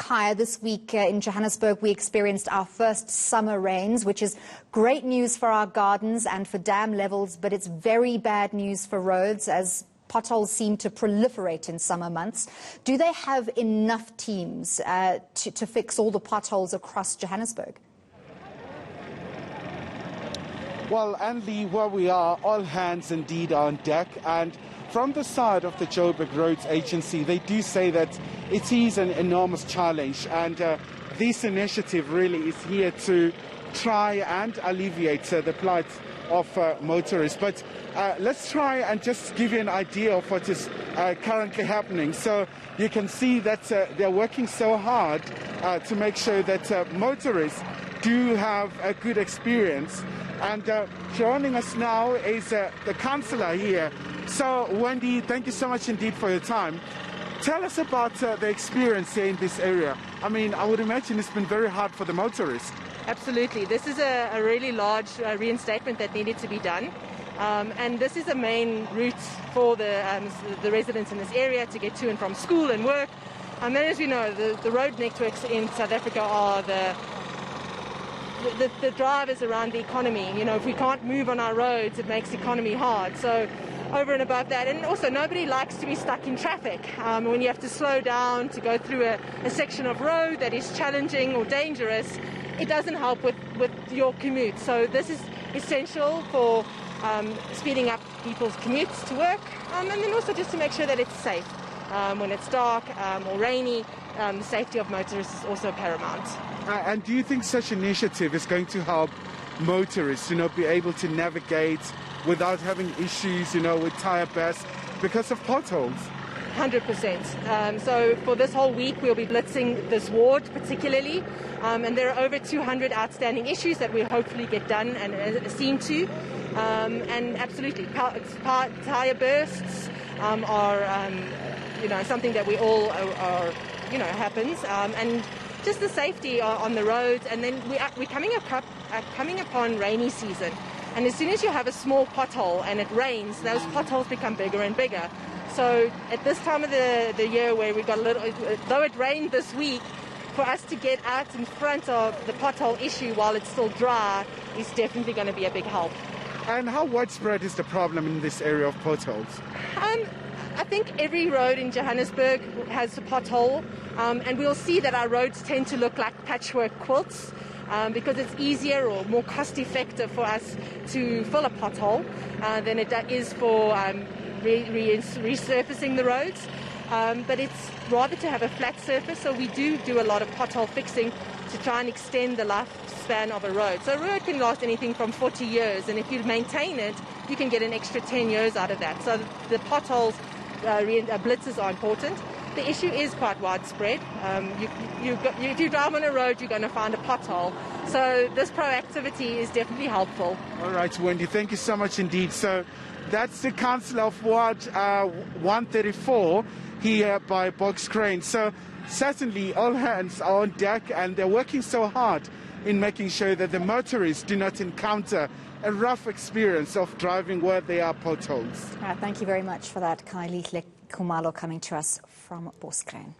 Kaya, this week in Johannesburg we experienced our first summer rains, which is great news for our gardens and for dam levels, but it's very bad news for roads as potholes seem to proliferate in summer months. Do they have enough teams to fix all the potholes across Johannesburg? Well, Andy, where we are, all hands indeed are on deck, and from the side of the Joburg Roads Agency, they do say that it is an enormous challenge, and this initiative really is here to try and alleviate the plight of motorists. But let's try and just give you an idea of what is currently happening. So you can see that they're working so hard to make sure that motorists do have a good experience. And joining us now is the councillor here. So, Wendy, thank you so much indeed for your time. Tell us about the experience here in this area. I mean, I would imagine it's been very hard for the motorists. Absolutely. This is a really large reinstatement that needed to be done. And this is a main route for the residents in this area to get to and from school and work. And then, as we know, the road networks in South Africa are the drivers around the economy. You know, if we can't move on our roads, it makes the economy hard. So over and above that, and also nobody likes to be stuck in traffic. When you have to slow down to go through a section of road that is challenging or dangerous, it doesn't help with your commute. So this is essential for speeding up people's commutes to work, and then also just to make sure that it's safe. When it's dark or rainy, the safety of motorists is also paramount. And do you think such initiative is going to help motorists, be able to navigate without having issues, with tire bursts because of potholes? 100%. So for this whole week, we'll be blitzing this ward particularly, and there are over 200 outstanding issues that we'll hopefully get done and seen to. And absolutely, tire bursts are, something that we all are, happens, and just the safety on the roads. And then we're coming upon rainy season. And as soon as you have a small pothole and it rains, those potholes become bigger and bigger. So at this time of the year where we got though it rained this week, for us to get out in front of the pothole issue while it's still dry is definitely going to be a big help. And how widespread is the problem in this area of potholes? I think every road in Johannesburg has a pothole, and we'll see that our roads tend to look like patchwork quilts. Because it's easier or more cost-effective for us to fill a pothole than it is for resurfacing the roads. But it's rather to have a flat surface, so we do a lot of pothole fixing to try and extend the lifespan of a road. So a road can last anything from 40 years, and if you maintain it, you can get an extra 10 years out of that. So the potholes, blitzes are important. The issue is quite widespread. If you drive on a road, you're going to find a pothole. So this proactivity is definitely helpful. All right, Wendy, thank you so much indeed. So that's the councillor of Ward 134 here by Boxcrane. So certainly all hands are on deck, and they're working so hard in making sure that the motorists do not encounter a rough experience of driving where there are potholes. Thank you very much for that, Kylie Kumalo, coming to us from Boskrein.